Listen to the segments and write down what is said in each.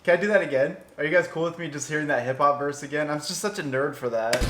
Can I do that again? Are you guys cool with me just hearing that hip hop verse again? I'm just such a nerd for that.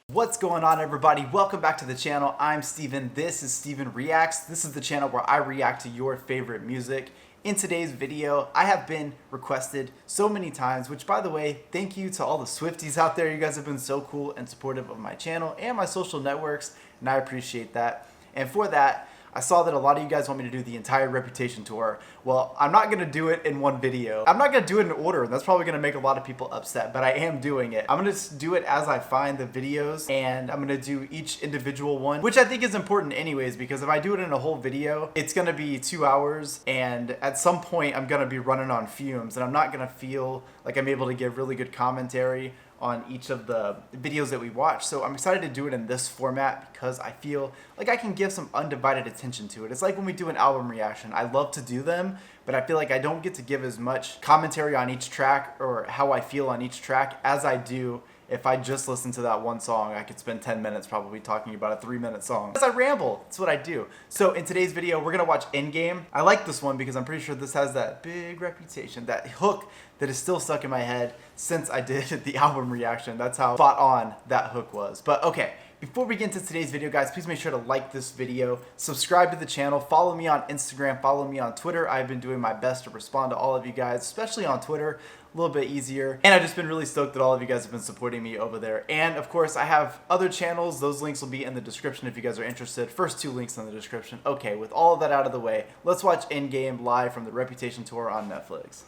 What's going on, everybody? Welcome back to the channel. I'm Steven. This is Steven Reacts. This is the channel where I react to your favorite music. In today's video, I have been requested so many times, which, by the way, thank you to all the Swifties out there. You guys have been so cool and supportive of my channel and my social networks, and I appreciate that. And for that, I saw that a lot of you guys want me to do the entire Reputation tour. Well, I'm not gonna do it in one video. I'm not gonna do it in order, and that's probably gonna make a lot of people upset, but I am doing it. I'm gonna just do it as I find the videos, and I'm gonna do each individual one, which I think is important anyways, because if I do it in a whole video, it's gonna be 2 hours, and at some point I'm gonna be running on fumes, and I'm not gonna feel like I'm able to give really good commentary on each of the videos that we watch. So I'm excited to do it in this format because I feel like I can give some undivided attention to it. It's like when we do an album reaction. I love to do them, but I feel like I don't get to give as much commentary on each track or how I feel on each track as I do if I just listen to that one song. I could spend 10 minutes probably talking about a 3-minute song. Because I ramble, that's what I do. So in today's video, we're gonna watch Endgame. I like this one because I'm pretty sure this has that big reputation, that hook that is still stuck in my head since I did the album reaction. That's how spot on that hook was. But okay, before we get into today's video, guys, please make sure to like this video, subscribe to the channel, follow me on Instagram, follow me on Twitter. I've been doing my best to respond to all of you guys, especially on Twitter. A little bit easier, and I've just been really stoked that all of you guys have been supporting me over there. And of course, I have other channels. Those links will be in the description if you guys are interested. First 2 links in the description. Okay, with all of that out of the way, let's watch Endgame live from the Reputation tour on Netflix.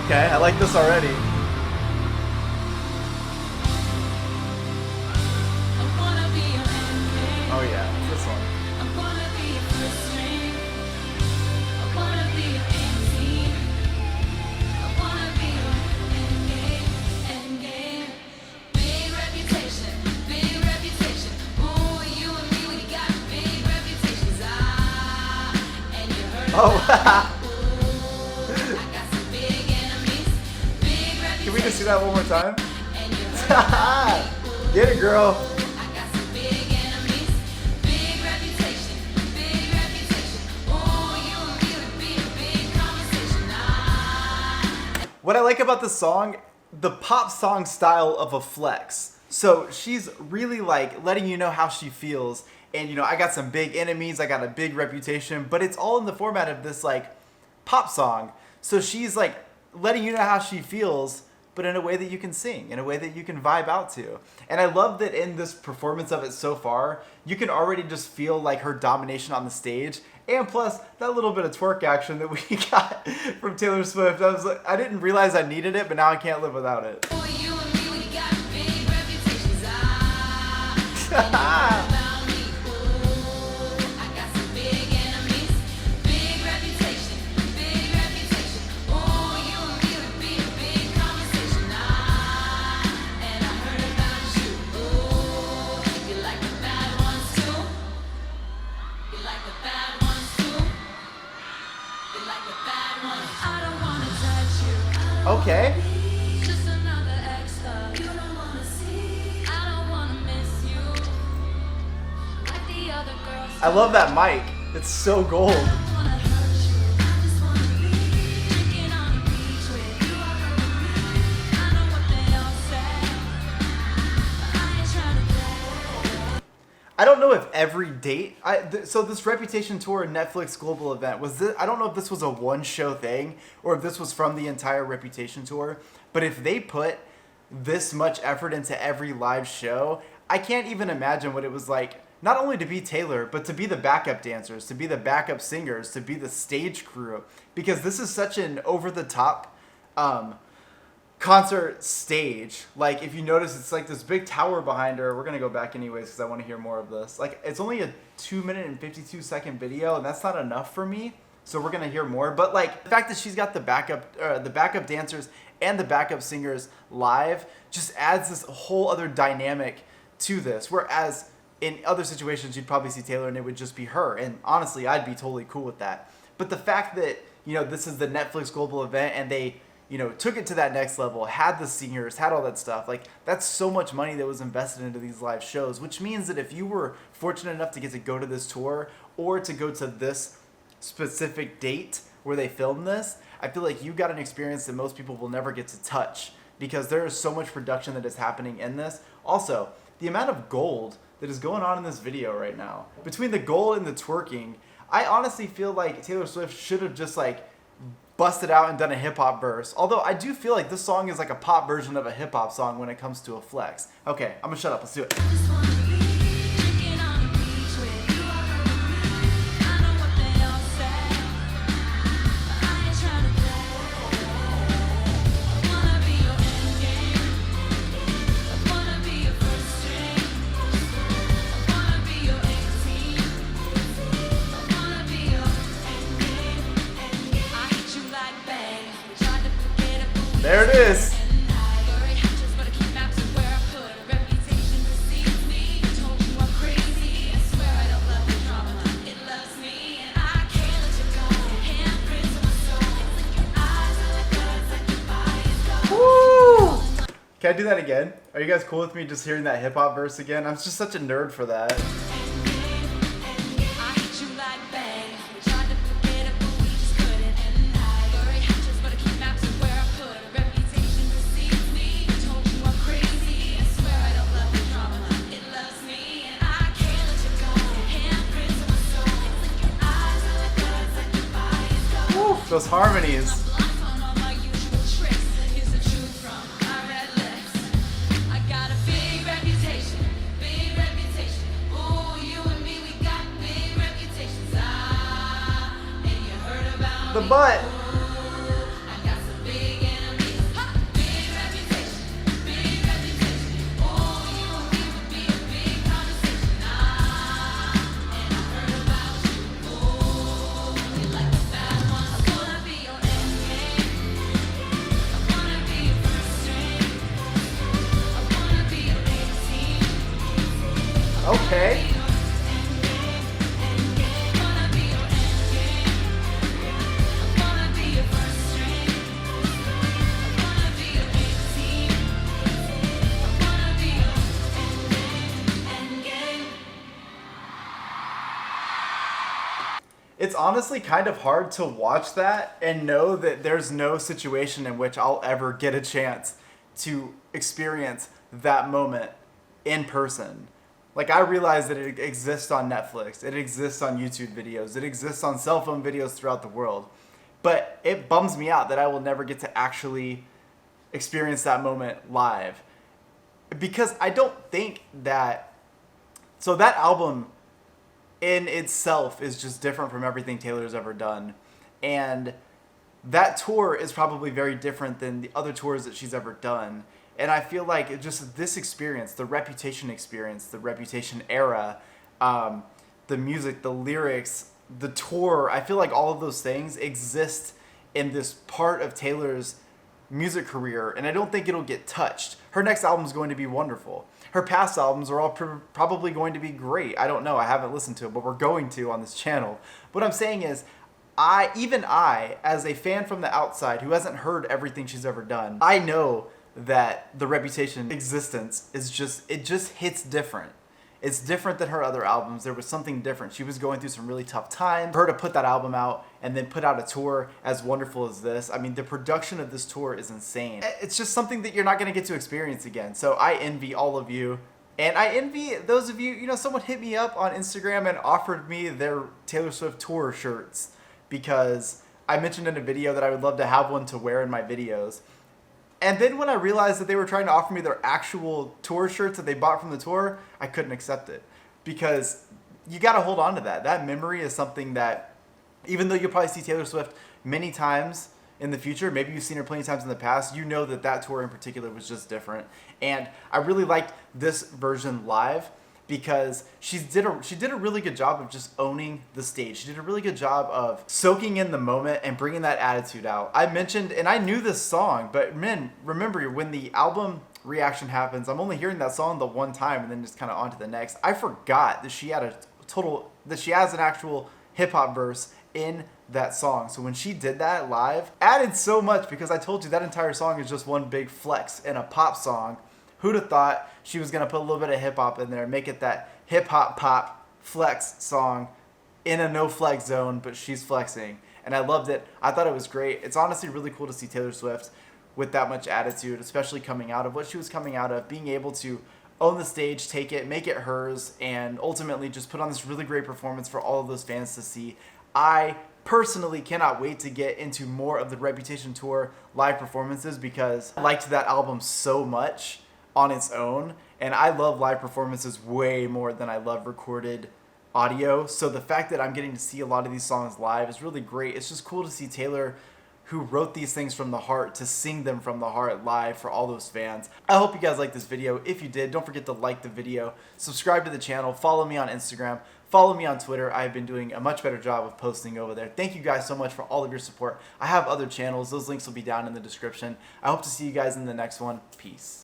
Okay, I like this already. Oh yeah, this one. Oh, can we just see that one more time? Get it, girl. What I like about this song, the pop song style of a flex. So she's really like letting you know how she feels. And you know, I got some big enemies, I got a big reputation, but it's all in the format of this like pop song. So she's like letting you know how she feels, but in a way that you can sing, in a way that you can vibe out to. And I love that in this performance of it so far, you can already just feel like her domination on the stage. And plus, that little bit of twerk action that we got from Taylor Swift. I was like, I didn't realize I needed it, but now I can't live without it. Okay. I love that mic. It's so gold. I don't know if every date, so this Reputation tour Netflix global event, was this, I don't know if this was a one show thing or if this was from the entire Reputation tour, but if they put this much effort into every live show, I can't even imagine what it was like, not only to be Taylor, but to be the backup dancers, to be the backup singers, to be the stage crew, because this is such an over the top concert stage. Like, if you notice, it's like this big tower behind her. We're gonna go back anyways because I want to hear more of this. Like, it's only a 2-minute and 52-second video, and that's not enough for me. So we're gonna hear more. But like, the fact that she's got the backup dancers and the backup singers live just adds this whole other dynamic to this. Whereas in other situations, you'd probably see Taylor and it would just be her. And honestly, I'd be totally cool with that. But the fact that, you know, this is the Netflix global event and they took it to that next level, had the singers, had all that stuff. Like, that's so much money that was invested into these live shows, which means that if you were fortunate enough to get to go to this tour or to go to this specific date where they filmed this, I feel like you got an experience that most people will never get to touch, because there is so much production that is happening in this. Also, the amount of gold that is going on in this video right now, between the gold and the twerking, I honestly feel like Taylor Swift should have just like busted out and done a hip-hop verse. Although I do feel like this song is like a pop version of a hip-hop song when it comes to a flex. Okay, I'm gonna shut up, let's do it. There it is. Woo! Can I do that again? Are you guys cool with me just hearing that hip hop verse again? I'm just such a nerd for that. Those harmonies. The butt. Okay. It's honestly kind of hard to watch that and know that there's no situation in which I'll ever get a chance to experience that moment in person. Like, I realize that it exists on Netflix, it exists on YouTube videos, it exists on cell phone videos throughout the world. But it bums me out that I will never get to actually experience that moment live. Because I don't think that... So that album in itself is just different from everything Taylor's ever done. And that tour is probably very different than the other tours that she's ever done. And I feel like it just this experience, the Reputation experience, the Reputation era, the music, the lyrics, the tour, I feel like all of those things exist in this part of Taylor's music career, and I don't think it'll get touched. Her next album is going to be wonderful. Her past albums are all probably going to be great. I don't know. I haven't listened to it, but we're going to on this channel. What I'm saying is, I, as a fan from the outside who hasn't heard everything she's ever done, I know that the Reputation existence is it just hits different. It's different than her other albums. There was something different. She was going through some really tough times. For her to put that album out and then put out a tour as wonderful as this, I mean, the production of this tour is insane. It's just something that you're not going to get to experience again. So I envy all of you. And I envy those of you, someone hit me up on Instagram and offered me their Taylor Swift tour shirts because I mentioned in a video that I would love to have one to wear in my videos. And then when I realized that they were trying to offer me their actual tour shirts that they bought from the tour, I couldn't accept it. Because you got to hold on to that. That memory is something that, even though you'll probably see Taylor Swift many times in the future, maybe you've seen her plenty of times in the past, you know that tour in particular was just different. And I really liked this version live because she did a really good job of just owning the stage. She did a really good job of soaking in the moment and bringing that attitude out. I mentioned, and I knew this song, but man, remember when the album reaction happens, I'm only hearing that song the one time and then just kind of on to the next. I forgot that she has an actual hip hop verse in that song. So when she did that live, added so much, because I told you that entire song is just one big flex in a pop song. Who'd have thought she was gonna put a little bit of hip hop in there, make it that hip hop pop flex song in a no flex zone, but she's flexing. And I loved it. I thought it was great. It's honestly really cool to see Taylor Swift with that much attitude, especially coming out of what she was coming out of, being able to own the stage, take it, make it hers, and ultimately just put on this really great performance for all of those fans to see. I personally cannot wait to get into more of the Reputation Tour live performances, because I liked that album so much on its own, and I love live performances way more than I love recorded audio. So the fact that I'm getting to see a lot of these songs live is really great. It's just cool to see Taylor, who wrote these things from the heart, to sing them from the heart live for all those fans. I hope you guys liked this video. If you did, don't forget to like the video, subscribe to the channel, follow me on Instagram, follow me on Twitter. I've been doing a much better job of posting over there. Thank you guys so much for all of your support. I have other channels. Those links will be down in the description. I hope to see you guys in the next one. Peace.